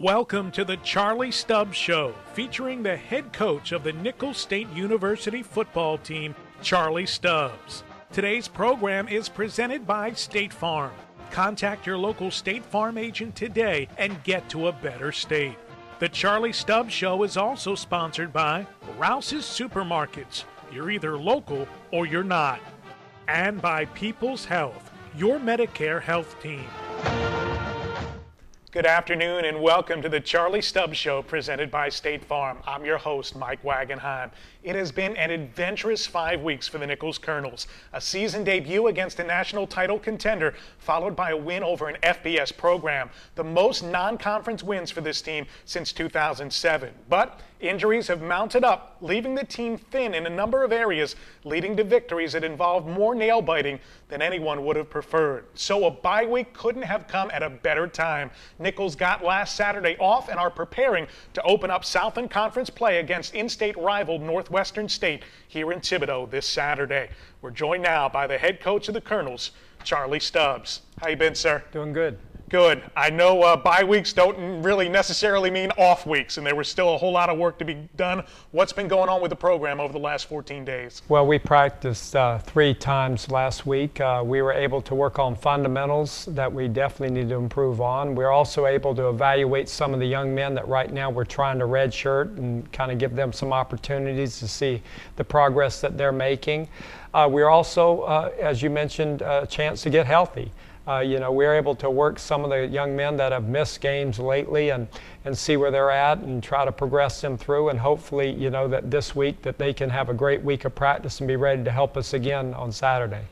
Welcome to the Charlie Stubbs Show, featuring the head coach of the Nicholls State University football team, Charlie Stubbs. Today's program is presented by State Farm. Contact your local State Farm agent today and get to a better state. The Charlie Stubbs Show is also sponsored by Rouse's Supermarkets. You're either local or you're not. And by People's Health, your Medicare health team. Good afternoon and welcome to the Charlie Stubbs Show presented by State Farm. I'm your host, Mike Wagenheim. It has been an adventurous 5 weeks for the Nicholls Colonels. A season debut against a national title contender, followed by a win over an FBS program. The most non-conference wins for this team since 2007. But injuries have mounted up, leaving the team thin in a number of areas, leading to victories that involved more nail-biting than anyone would have preferred. So a bye week couldn't have come at a better time. Nicholls got last Saturday off and are preparing to open up Southland Conference play against in-state rival Northwestern State here in Thibodaux this Saturday. We're joined now by the head coach of the Colonels, Charlie Stubbs. How you been, sir? Doing good. Good. I know bye weeks don't really necessarily mean off weeks, and there was still a whole lot of work to be done. What's been going on with the program over the last 14 days? Well, we practiced 3 times last week. We were able to work on fundamentals that we definitely need to improve on. We're also able to evaluate some of the young men that right now we're trying to redshirt and kind of give them some opportunities to see the progress that they're making. We're also, as you mentioned, a chance to get healthy. We're able to work some of the young men that have missed games lately and see where they're at and try to progress them through, and hopefully, that this week that they can have a great week of practice and be ready to help us again on Saturday.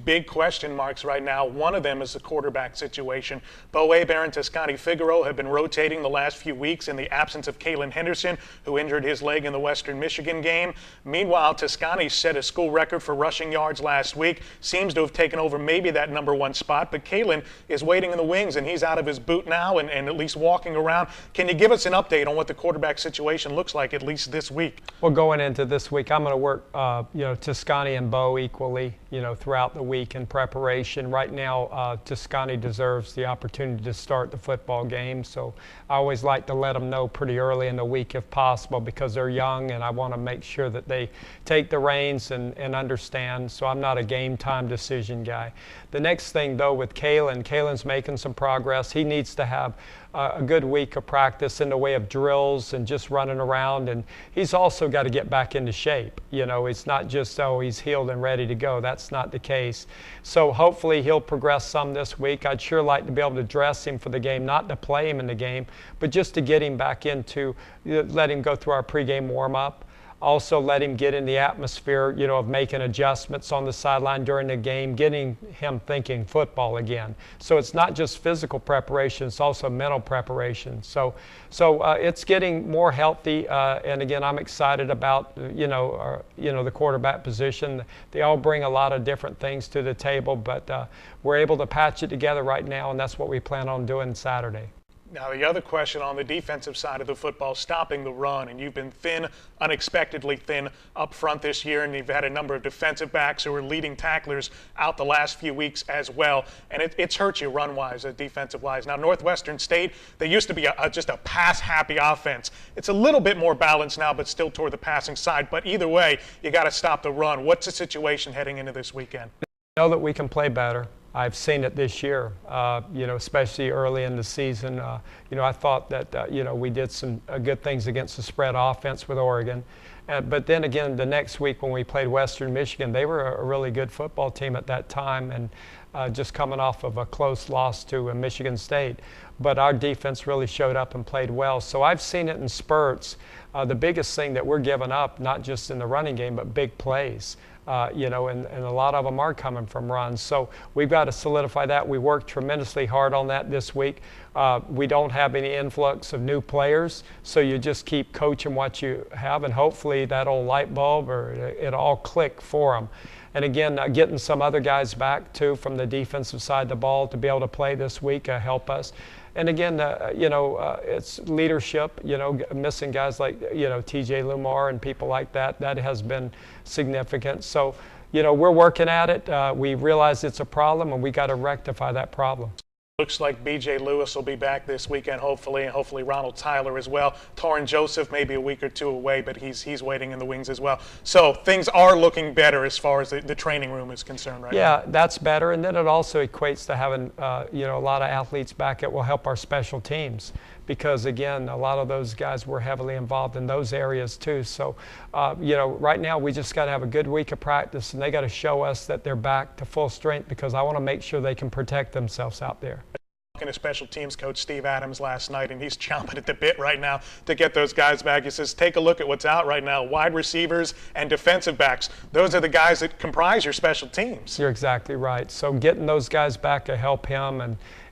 Big question marks right now. One of them is the quarterback situation. Bo Abear and Toscani Figaro have been rotating the last few weeks in the absence of Kalen Henderson, who injured his leg in the Western Michigan game. Meanwhile, Toscani set a school record for rushing yards last week, seems to have taken over maybe that #1 spot, but Kalen is waiting in the wings, and he's out of his boot now and at least walking around. Can you give us an update on what the quarterback situation looks like, at least this week? Well, going into this week, I'm going to work, Toscani and Bo equally, throughout the week in preparation. Right now, Toscani deserves the opportunity to start the football game, so I always like to let them know pretty early in the week if possible, because they're young and I want to make sure that they take the reins and understand, so I'm not a game time decision guy. The next thing, though, with Kalen's making some progress. He needs to have a good week of practice in the way of drills and just running around, and he's also got to get back into shape. It's not just, he's healed and ready to go. That's not the case. So hopefully he'll progress some this week. I'd sure like to be able to dress him for the game, not to play him in the game, but just to get him back into, let him go through our pregame warm-up. Also let him get in the atmosphere, of making adjustments on the sideline during the game, getting him thinking football again. So it's not just physical preparation, it's also mental preparation. So it's getting more healthy, and again, I'm excited about, the quarterback position. They all bring a lot of different things to the table, but we're able to patch it together right now, and that's what we plan on doing Saturday. Now, the other question on the defensive side of the football, stopping the run, and you've been thin, unexpectedly thin up front this year, and you've had a number of defensive backs who are leading tacklers out the last few weeks as well, and it's hurt you run-wise, defensive-wise. Now, Northwestern State, they used to be just a pass-happy offense. It's a little bit more balanced now, but still toward the passing side, but either way, you got to stop the run. What's the situation heading into this weekend? I know that we can play better. I've seen it this year, especially early in the season. I thought that, we did some good things against the spread offense with Oregon. But then again, the next week when we played Western Michigan, they were a really good football team at that time, and just coming off of a close loss to Michigan State. But our defense really showed up and played well. So I've seen it in spurts. The biggest thing that we're giving up, not just in the running game, but big plays. And a lot of them are coming from runs. So we've got to solidify that. We worked tremendously hard on that this week. We don't have any influx of new players, so you just keep coaching what you have, and hopefully that old light bulb or it'll all click for them. And again, getting some other guys back too from the defensive side of the ball to be able to play this week help us. And again, it's leadership, missing guys like, TJ Lumar and people like that. That has been significant. So, we're working at it. We realize it's a problem, and we got to rectify that problem. Looks like B.J. Lewis will be back this weekend, hopefully, and hopefully Ronald Tyler as well. Torrin Joseph may be a week or two away, but he's waiting in the wings as well. So things are looking better as far as the training room is concerned right now. Yeah, that's better, and then it also equates to having a lot of athletes back that will help our special teams, because again, a lot of those guys were heavily involved in those areas too. So right now we just got to have a good week of practice, and they got to show us that they're back to full strength, because I want to make sure they can protect themselves out there. Talking to special teams coach Steve Adams last night, and he's chomping at the bit right now to get those guys back. He says, take a look at what's out right now. Wide receivers and defensive backs. Those are the guys that comprise your special teams. You're exactly right. So getting those guys back to help him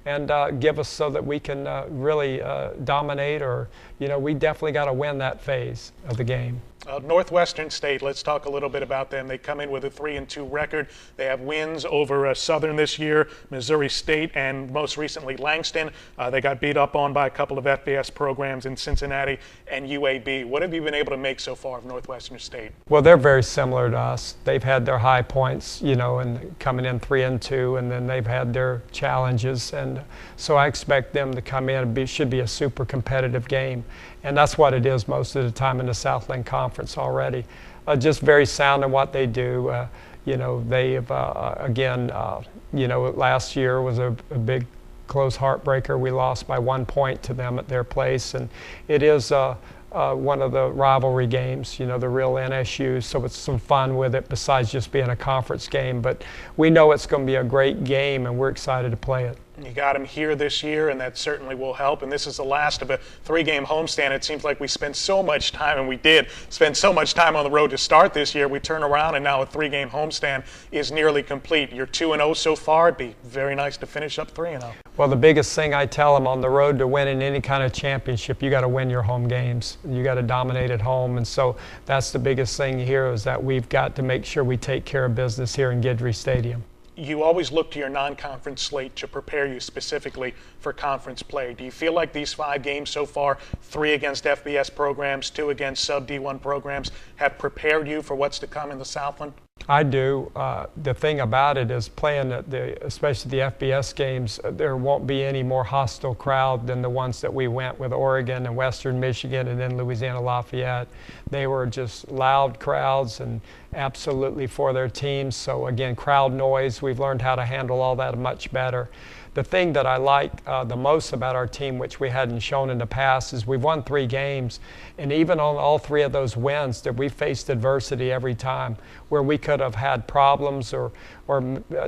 and give us so that we can really dominate, or, we definitely got to win that phase of the game. Northwestern State, let's talk a little bit about them. They come in with a 3-2 record. They have wins over Southern this year, Missouri State, and most recently Langston. They got beat up on by a couple of FBS programs in Cincinnati and UAB. What have you been able to make so far of Northwestern State? Well, they're very similar to us. They've had their high points, and coming in 3-2, and then they've had their challenges. And so I expect them to come in and should be a super competitive game. And that's what it is most of the time in the Southland Conference already. Just very sound in what they do. They've, last year was a big close heartbreaker. We lost by 1 point to them at their place. And it is one of the rivalry games, the real NSU, so it's some fun with it besides just being a conference game. But we know it's going to be a great game, and we're excited to play it. You got them here this year, and that certainly will help. And this is the last of a 3-game homestand. It seems like we spent so much time, and we did spend so much time on the road to start this year. We turn around, and now a 3-game homestand is nearly complete. You're 2-0 so far. It'd be very nice to finish up 3-0. Well, the biggest thing I tell them on the road to winning any kind of championship, you got to win your home games. You got to dominate at home. And so that's the biggest thing here, is that we've got to make sure we take care of business here in Guidry Stadium. You always look to your non-conference slate to prepare you specifically for conference play. Do you feel like these 5 games so far, 3 against FBS programs, 2 against sub-D1 programs, have prepared you for what's to come in the Southland? I do. The thing about it is playing especially the FBS games, there won't be any more hostile crowd than the ones that we went with Oregon and Western Michigan and then Louisiana Lafayette. They were just loud crowds and absolutely for their teams. So again, crowd noise, we've learned how to handle all that much better. The thing that I like the most about our team, which we hadn't shown in the past, is we've won 3 games, and even on all 3 of those wins, that we faced adversity every time, where we could have had problems or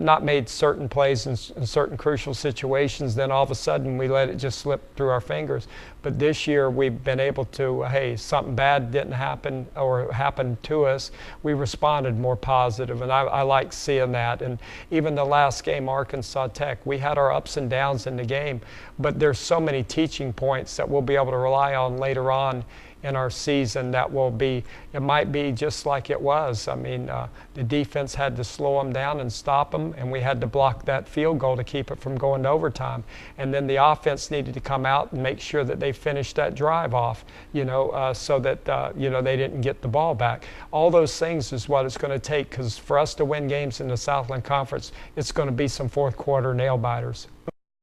not made certain plays in certain crucial situations. Then all of a sudden we let it just slip through our fingers. But this year we've been able to, hey, something bad didn't happen or happened to us, we responded more positive, and I like seeing that. And even the last game, Arkansas Tech, we had our ups and downs in the game, but there's so many teaching points that we'll be able to rely on later on in our season that will be, it might be just like it was. I mean, the defense had to slow them down and stop them, and we had to block that field goal to keep it from going to overtime. And then the offense needed to come out and make sure that they finished that drive off, so that, they didn't get the ball back. All those things is what it's going to take, because for us to win games in the Southland Conference, it's going to be some fourth quarter nail biters.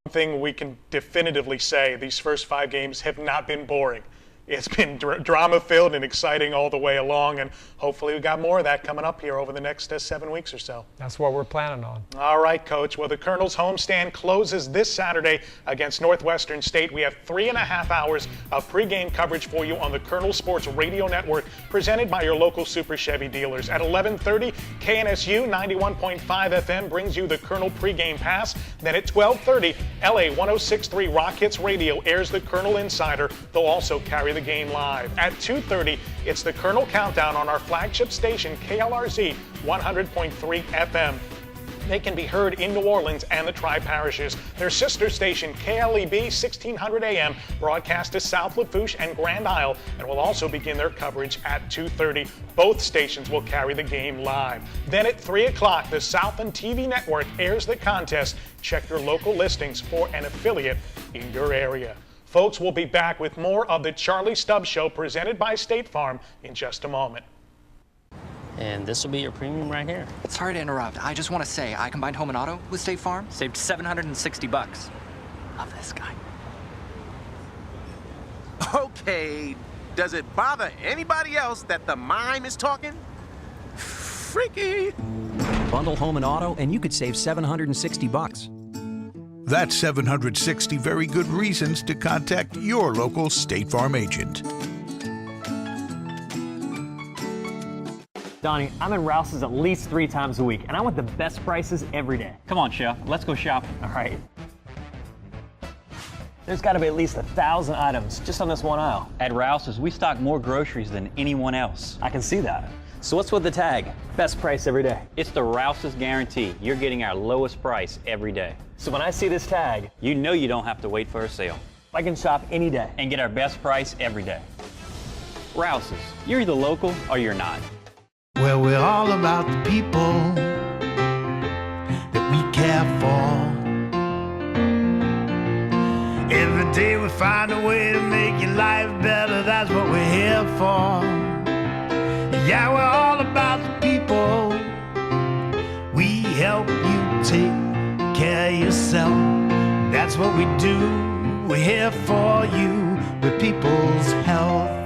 One thing we can definitively say, these first 5 games have not been boring. It's been drama-filled and exciting all the way along, and hopefully we got more of that coming up here over the next 7 weeks or so. That's what we're planning on. All right, Coach. Well, the Colonels' homestand closes this Saturday against Northwestern State. We have 3.5 hours of pregame coverage for you on the Colonel Sports Radio Network, presented by your local Super Chevy dealers. At 11:30, KNSU 91.5 FM brings you the Colonel pregame pass. Then at 12:30, LA 106.3 Rock Hits Radio airs the Colonel Insider. They'll also carry the game live. At 2:30, it's the Colonel Countdown on our flagship station, KLRZ 100.3 FM. They can be heard in New Orleans and the Tri-Parishes. Their sister station, KLEB 1600 AM, broadcasts to South Lafourche and Grand Isle, and will also begin their coverage at 2:30. Both stations will carry the game live. Then at 3 o'clock, the Southland TV Network airs the contest. Check your local listings for an affiliate in your area. Folks, we'll be back with more of the Charlie Stubbs Show presented by State Farm in just a moment. And this will be your premium right here. Sorry to interrupt. I just want to say I combined home and auto with State Farm. Saved $760. love this guy. Okay, does it bother anybody else that the mime is talking? Freaky. Bundle home and auto, and you could save $760. That's 760 very good reasons to contact your local State Farm agent. Donnie, I'm in Rouse's at least 3 times a week, and I want the best prices every day. Come on, Chef. Let's go shopping. All right. There's got to be at least 1,000 items just on this one aisle. At Rouse's, we stock more groceries than anyone else. I can see that. So what's with the tag? Best price every day. It's the Rouse's guarantee. You're getting our lowest price every day. So when I see this tag, You know you don't have to wait for a sale. I can shop any day. And get our best price every day. Rouse's, you're either local or you're not. Well, we're all about the people that we care for. Every day we find a way to make your life better. That's what we're here for. Yeah, we're all about the people. We help you take care of yourself. That's what we do. We're here for you with people's health.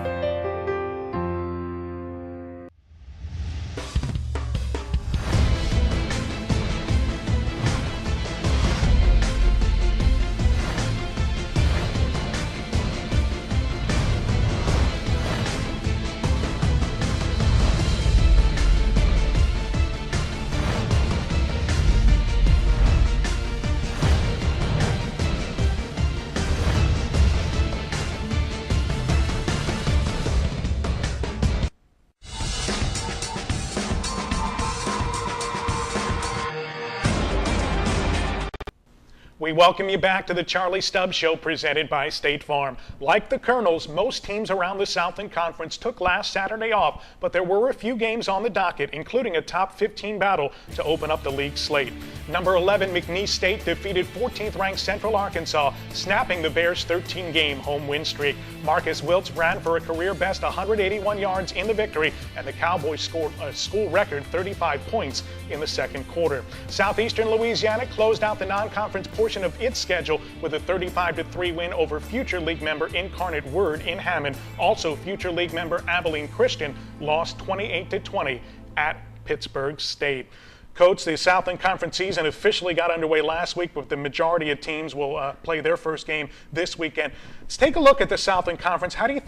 We welcome you back to the Charlie Stubbs Show presented by State Farm. Like the Colonels, most teams around the Southland Conference took last Saturday off, but there were a few games on the docket, including a top 15 battle to open up the league slate. Number 11 McNeese State defeated 14th-ranked Central Arkansas, snapping the Bears' 13-game home win streak. Marcus Wiltz ran for a career-best 181 yards in the victory, and the Cowboys scored a school record 35 points in the second quarter. Southeastern Louisiana closed out the non-conference portion of its schedule with a 35-3 win over future league member Incarnate Word in Hammond. Also, future league member Abilene Christian lost 28-20 at Pittsburgh State. Coach, the Southland Conference season officially got underway last week, but the majority of teams will play their first game this weekend. Let's take a look at the Southland Conference. How do you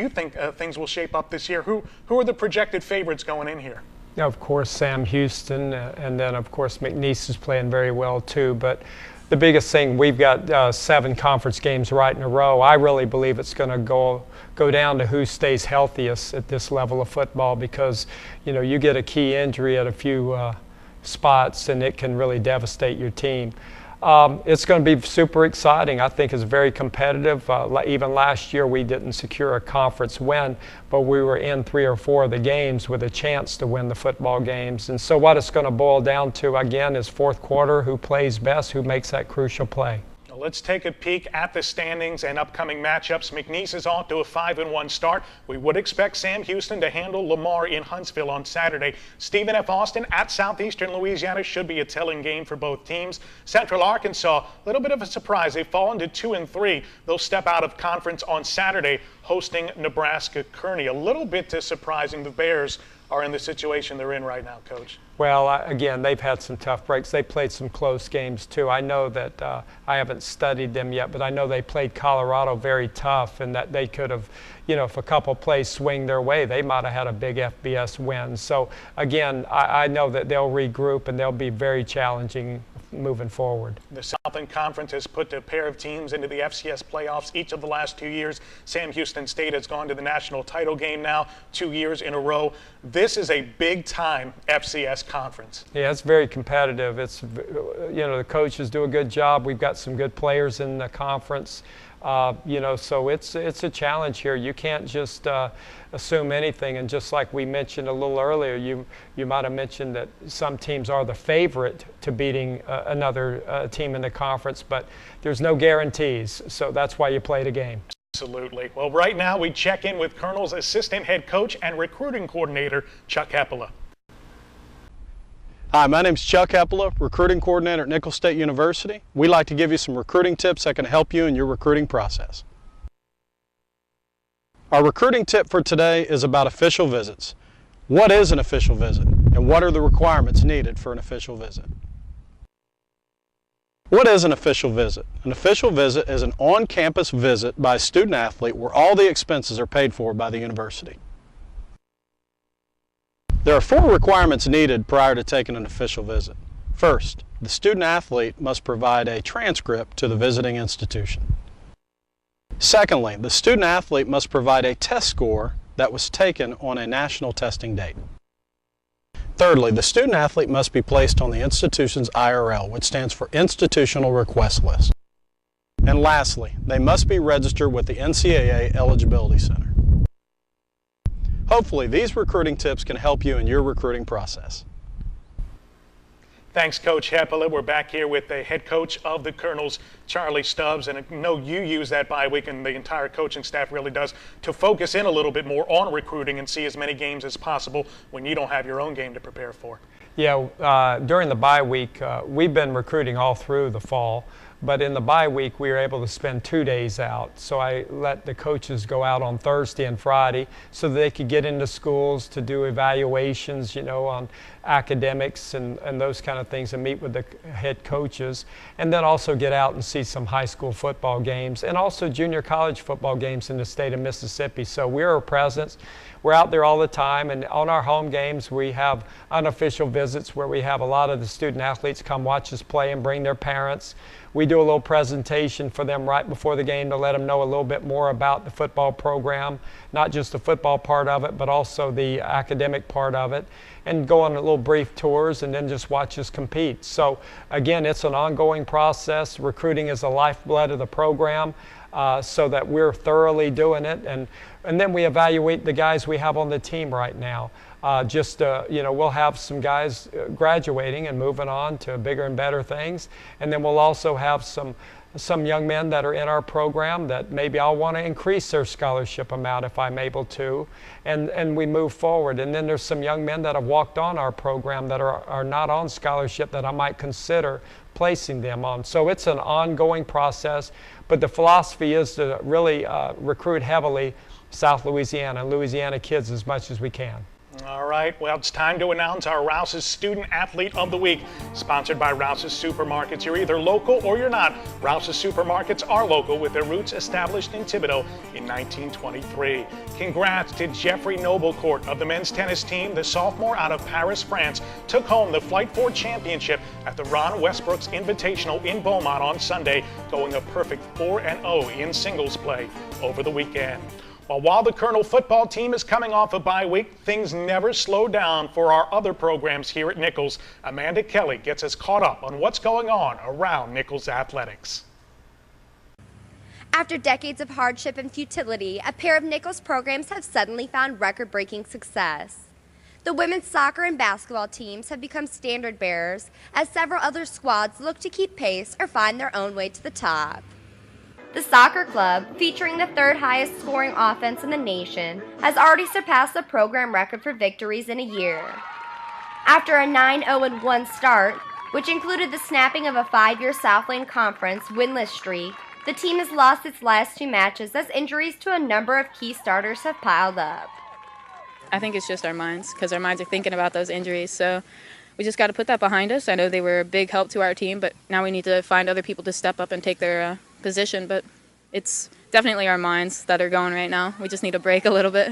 think things will shape up this year? Who are the projected favorites going in here? Yeah, of course, Sam Houston, and then, of course, McNeese is playing very well, too. But the biggest thing, we've got 7 conference games right in a row. I really believe it's going to go down to who stays healthiest at this level of football because, you know, you get a key injury at a few spots, and it can really devastate your team. It's going to be super exciting. I think it's very competitive. Even last year we didn't secure a conference win, but we were in 3 or 4 of the games with a chance to win the football games. And so what it's going to boil down to, again, is fourth quarter, who plays best, who makes that crucial play. Let's take a peek at the standings and upcoming matchups. McNeese is off to a 5-1 start. We would expect Sam Houston to handle Lamar in Huntsville on Saturday. Stephen F. Austin at Southeastern Louisiana should be a telling game for both teams. Central Arkansas, a little bit of a surprise. They've fallen to 2-3. They'll step out of conference on Saturday, hosting Nebraska Kearney. A little bit surprising. The Bears are in the situation they're in right now, Coach. Well, again, they've had some tough breaks. They played some close games, too. I know that I haven't studied them yet, but I know they played Colorado very tough and that they could have, you know, if a couple plays swing their way, they might have had a big FBS win. So, again, I know that they'll regroup and they'll be very challenging moving forward. The Southland Conference has put a pair of teams into the FCS playoffs each of the last 2 years. Sam Houston State has gone to the national title game now 2 years in a row. This is a big-time FCS conference. Yeah, it's very competitive. It's, you know, the coaches do a good job. We've got some good players in the conference. You know, so it's a challenge here. You can't just assume anything. And just like we mentioned a little earlier, you might have mentioned that some teams are the favorite to beating another team in the conference, but there's no guarantees. So that's why you play the game. Absolutely. Well, right now we check in with Colonel's assistant head coach and recruiting coordinator, Chuck Heppola. Hi, my name is Chuck Heppola, recruiting coordinator at Nicholls State University. We'd like to give you some recruiting tips that can help you in your recruiting process. Our recruiting tip for today is about official visits. What is an official visit, and what are the requirements needed for an official visit? What is an official visit? An official visit is an on-campus visit by a student athlete where all the expenses are paid for by the university. There are 4 requirements needed prior to taking an official visit. First, the student athlete must provide a transcript to the visiting institution. Secondly, the student athlete must provide a test score that was taken on a national testing date. Thirdly, the student athlete must be placed on the institution's IRL, which stands for Institutional Request List. And lastly, they must be registered with the NCAA Eligibility Center. Hopefully, these recruiting tips can help you in your recruiting process. Thanks, Coach Heppola. We're back here with the head coach of the Colonels, Charlie Stubbs, and I know you use that bye week, and the entire coaching staff really does, to focus in a little bit more on recruiting and see as many games as possible when you don't have your own game to prepare for. Yeah, during the bye week, we've been recruiting all through the fall, but in the bye week we were able to spend 2 days out. So I let the coaches go out on Thursday and Friday so that they could get into schools to do evaluations, you know, on academics and those kind of things, and meet with the head coaches, and then also get out and see some high school football games and also junior college football games in the state of Mississippi. So we're a presence. We're out there all the time, and on our home games we have unofficial visits where we have a lot of the student athletes come watch us play and bring their parents. We do a little presentation for them right before the game to let them know a little bit more about the football program, not just the football part of it, but also the academic part of it, and go on a little brief tours and then just watch us compete. So again, it's an ongoing process. Recruiting is the lifeblood of the program, so that we're thoroughly doing it, and then we evaluate the guys we have on the team right now. You know, we'll have some guys graduating and moving on to bigger and better things, and then we'll also have some young men that are in our program that maybe I'll want to increase their scholarship amount if I'm able to, and we move forward. And then there's some young men that have walked on our program that are not on scholarship that I might consider placing them on. So it's an ongoing process, but the philosophy is to really recruit heavily South Louisiana and Louisiana kids as much as we can. All right, well, it's time to announce our Rouse's Student Athlete of the Week, sponsored by Rouse's Supermarkets. You're either local or you're not. Rouse's Supermarkets are local, with their roots established in Thibodaux in 1923. Congrats to Jeffrey Noblecourt of the men's tennis team. The sophomore out of Paris, France, took home the Flight 4 championship at the Ron Westbrook's Invitational in Beaumont on Sunday, going a perfect 4-0 in singles play over the weekend. While the Colonel football team is coming off a bye week, things never slow down for our other programs here at Nicholls. Amanda Kelly gets us caught up on what's going on around Nicholls athletics. After decades of hardship and futility, a pair of Nicholls programs have suddenly found record-breaking success. The women's soccer and basketball teams have become standard bearers, as several other squads look to keep pace or find their own way to the top. The soccer club, featuring the 3rd highest scoring offense in the nation, has already surpassed the program record for victories in a year. After a 9-0-1 start, which included the snapping of a 5-year Southland Conference winless streak, the team has lost its last 2 matches as injuries to a number of key starters have piled up. I think it's just our minds, because our minds are thinking about those injuries, so we just got to put that behind us. I know they were a big help to our team, but now we need to find other people to step up and take their position, but it's definitely our minds that are going right now. We just need a break a little bit.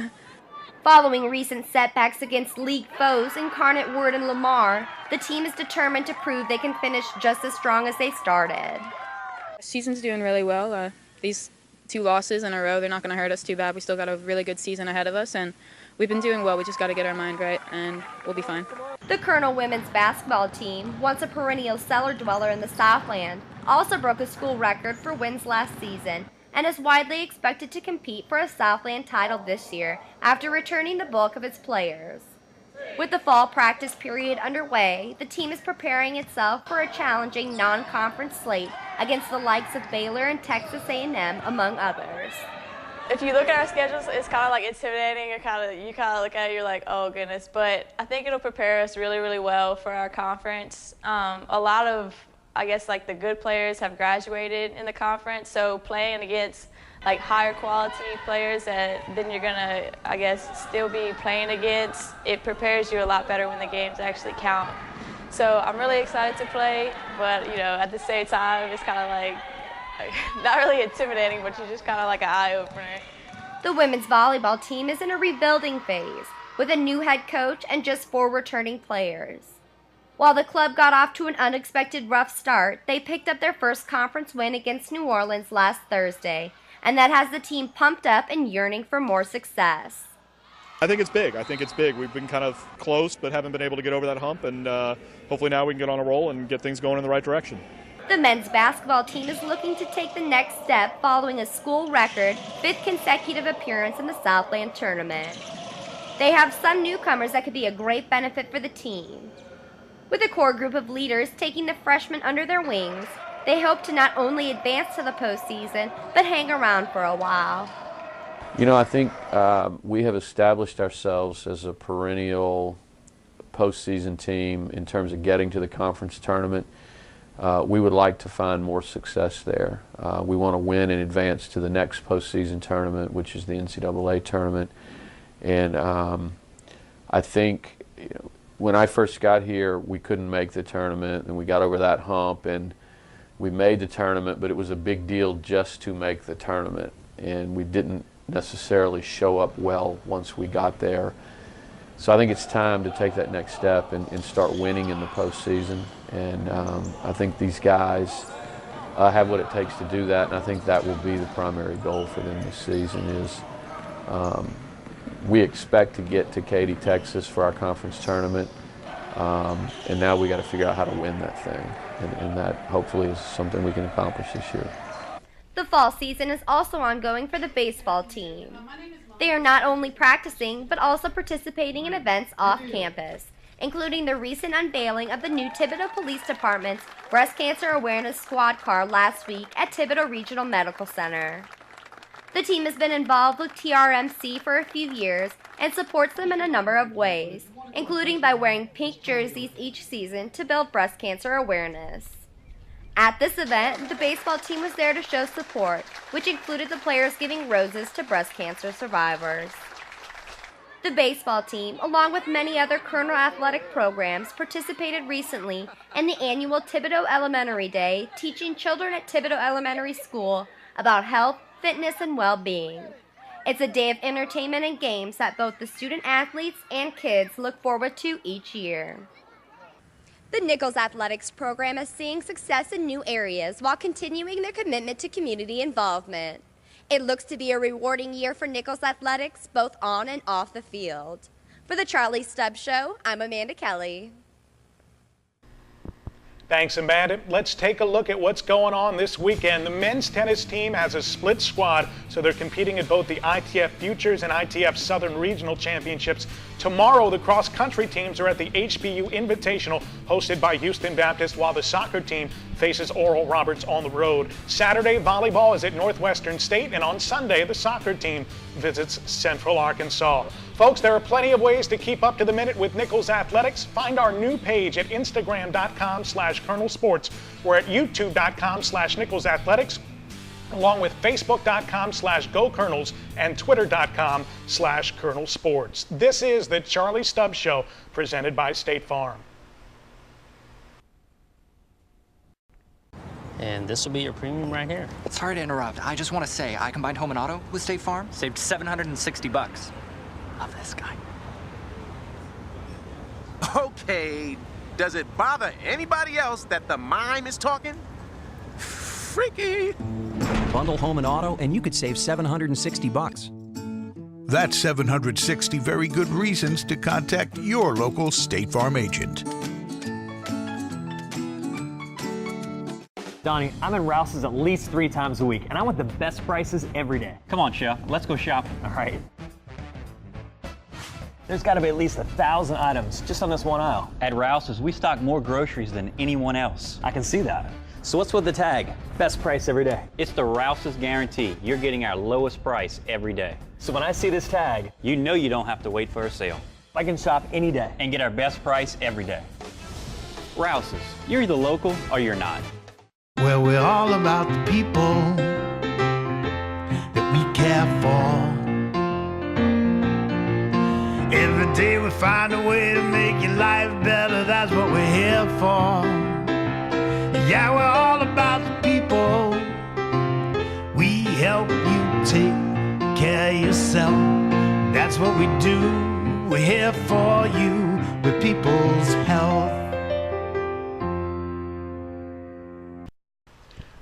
Following recent setbacks against league foes Incarnate Word and Lamar, the team is determined to prove they can finish just as strong as they started. Season's doing really well. These 2 losses in a row, they're not going to hurt us too bad. We still got a really good season ahead of us, and we've been doing well. We just got to get our mind right, and we'll be fine. The Colonel women's basketball team, once a perennial cellar dweller in the Southland, also broke a school record for wins last season and is widely expected to compete for a Southland title this year after returning the bulk of its players. With the fall practice period underway, the team is preparing itself for a challenging non-conference slate against the likes of Baylor and Texas A&M, among others. if you look at our schedules, it's kind of like intimidating. You kind of look at it, you're like, oh goodness. But I think it'll prepare us really, really well for our conference. A lot of, I guess, like the good players have graduated in the conference, so playing against like higher quality players that then you're gonna, I guess, still be playing against, it prepares you a lot better when the games actually count. So I'm really excited to play, but at the same time, it's kind of like not really intimidating, but you're just kind of like an eye-opener. The women's volleyball team is in a rebuilding phase with a new head coach and just 4 returning players. While the club got off to an unexpected rough start, they picked up their first conference win against New Orleans last Thursday, and that has the team pumped up and yearning for more success. I think it's big. We've been kind of close but haven't been able to get over that hump, and hopefully now we can get on a roll and get things going in the right direction. The men's basketball team is looking to take the next step following a school record 5th consecutive appearance in the Southland tournament. They have some newcomers that could be a great benefit for the team. With a core group of leaders taking the freshmen under their wings, they hope to not only advance to the postseason, but hang around for a while. I think we have established ourselves as a perennial postseason team in terms of getting to the conference tournament. We would like to find more success there. We want to win and advance to the next postseason tournament, which is the NCAA tournament. And I think when I first got here, we couldn't make the tournament, and we got over that hump, and we made the tournament, but it was a big deal just to make the tournament, and we didn't necessarily show up well once we got there. So I think it's time to take that next step and start winning in the postseason, and I think these guys have what it takes to do that, and I think that will be the primary goal for them this season. Is we expect to get to Katy, Texas for our conference tournament, and now we got to figure out how to win that thing, and that hopefully is something we can accomplish this year. The fall season is also ongoing for the baseball team. They are not only practicing, but also participating in events off campus, including the recent unveiling of the new Thibodaux Police Department's Breast Cancer Awareness Squad car last week at Thibodaux Regional Medical Center. The team has been involved with TRMC for a few years and supports them in a number of ways, including by wearing pink jerseys each season to build breast cancer awareness. At this event, the baseball team was there to show support, which included the players giving roses to breast cancer survivors. The baseball team, along with many other Colonel athletic programs, participated recently in the annual Thibodaux Elementary Day, teaching children at Thibodaux Elementary School about health, fitness, and well-being. It's a day of entertainment and games that both the student athletes and kids look forward to each year. The Nicholls Athletics program is seeing success in new areas while continuing their commitment to community involvement. It looks to be a rewarding year for Nicholls Athletics, both on and off the field. For the Charlie Stubbs Show, I'm Amanda Kelly. Thanks, Amanda. Let's take a look at what's going on this weekend. The men's tennis team has a split squad, so they're competing at both the ITF Futures and ITF Southern Regional Championships. Tomorrow, the cross-country teams are at the HBU Invitational, hosted by Houston Baptist, while the soccer team faces Oral Roberts on the road. Saturday, volleyball is at Northwestern State, and on Sunday, the soccer team visits Central Arkansas. Folks, there are plenty of ways to keep up to the minute with Nicholls Athletics. Find our new page at Instagram.com/ColonelSports. We're at YouTube.com/Nicholls Athletics, along with Facebook.com/GoColonels and Twitter.com/ColonelSports. This is the Charlie Stubbs Show, presented by State Farm. And this will be your premium right here. Sorry to interrupt. I just want to say I combined home and auto with State Farm. Saved $760. Love this guy. Okay, does it bother anybody else that the mime is talking? Freaky. Bundle home and auto, and you could save $760. That's 760 very good reasons to contact your local State Farm agent. Donnie, I'm in Rouse's at least 3 times a week, and I want the best prices every day. Come on, Chef. Let's go shopping. All right. There's got to be at least 1,000 items just on this one aisle. At Rouse's, we stock more groceries than anyone else. I can see that. So what's with the tag? Best price every day. It's the Rouse's guarantee. You're getting our lowest price every day. So when I see this tag, you know you don't have to wait for a sale. I can shop any day and get our best price every day. Rouse's, you're either local or you're not. Well, we're all about the people that we care for. Every day we find a way to make your life better, that's what we're here for. Yeah, we're all about the people. We help you take care of yourself. That's what we do. We're here for you with people's health.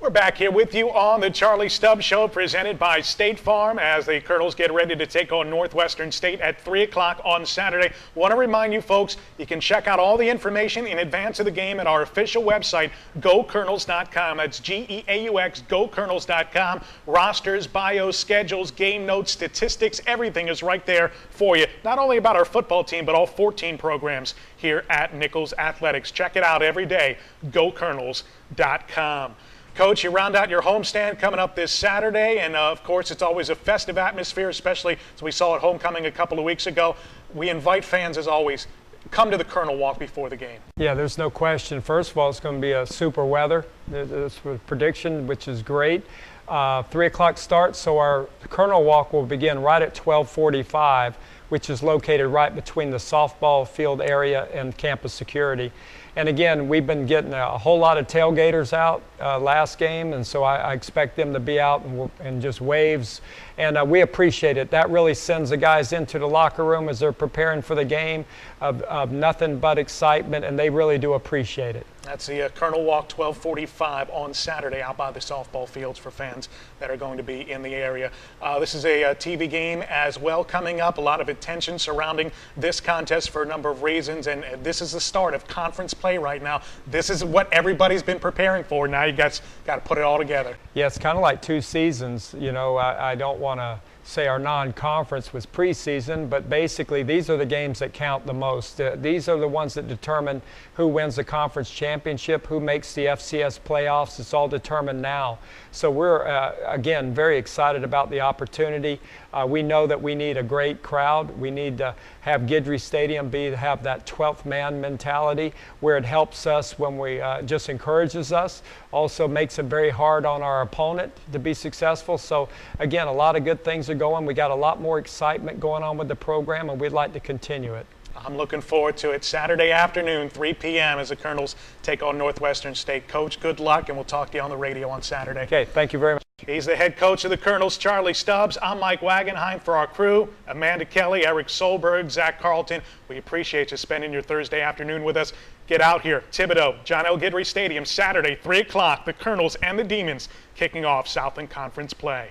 We're back here with you on the Charlie Stubbs Show, presented by State Farm, as the Colonels get ready to take on Northwestern State at 3 o'clock on Saturday. Want to remind you folks, you can check out all the information in advance of the game at our official website, GoColonels.com. That's GEAUX, GoColonels.com. Rosters, bios, schedules, game notes, statistics, everything is right there for you. Not only about our football team, but all 14 programs here at Nicholls Athletics. Check it out every day, GoColonels.com. Coach, you round out your homestand coming up this Saturday, and of course it's always a festive atmosphere, especially as we saw at homecoming a couple of weeks ago. We invite fans, as always, come to the Colonel Walk before the game. Yeah, there's no question. First of all, it's going to be a super weather. That's a prediction, which is great. 3 o'clock start, so our Colonel Walk will begin right at 12:45, which is located right between the softball field area and campus security. And again, we've been getting a whole lot of tailgaters out last game, and so I expect them to be out and just waves, and we appreciate it. That really sends the guys into the locker room as they're preparing for the game of nothing but excitement, and they really do appreciate it. That's the Colonel Walk, 12:45 on Saturday out by the softball fields for fans that are going to be in the area. This is a TV game as well coming up. A lot of attention surrounding this contest for a number of reasons, and this is the start of conference play right now. This is what everybody's been preparing for. Now you guys got to put it all together. Yeah, it's kind of like two seasons. You know, I don't want to say our non-conference was preseason, but basically these are the games that count the most. These are the ones that determine who wins the conference championship, who makes the FCS playoffs. It's all determined now. So we're, again, very excited about the opportunity. We know that we need a great crowd. We need to have Guidry Stadium have that 12th man mentality, where it helps us when we just encourages us, also makes it very hard on our opponent to be successful. So again, a lot of good things are going. We got a lot more excitement going on with the program, and we'd like to continue it. I'm looking forward to it. Saturday afternoon, 3 p.m. as the Colonels take on Northwestern State. Coach, good luck, and we'll talk to you on the radio on Saturday. Okay, thank you very much. He's the head coach of the Colonels, Charlie Stubbs. I'm Mike Wagenheim for our crew, Amanda Kelly, Eric Solberg, Zach Carlton. We appreciate you spending your Thursday afternoon with us. Get out here. Thibodaux, John L. Guidry Stadium, Saturday, 3 o'clock. The Colonels and the Demons kicking off Southland Conference play.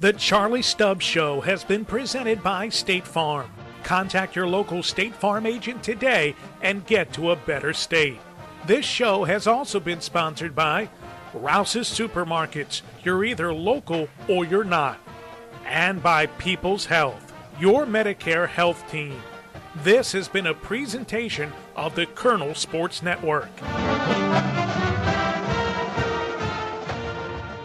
The Charlie Stubbs Show has been presented by State Farm. Contact your local State Farm agent today and get to a better state. This show has also been sponsored by Rouse's Supermarkets. You're either local or you're not. And by People's Health, your Medicare health team. This has been a presentation of the Colonel Sports Network.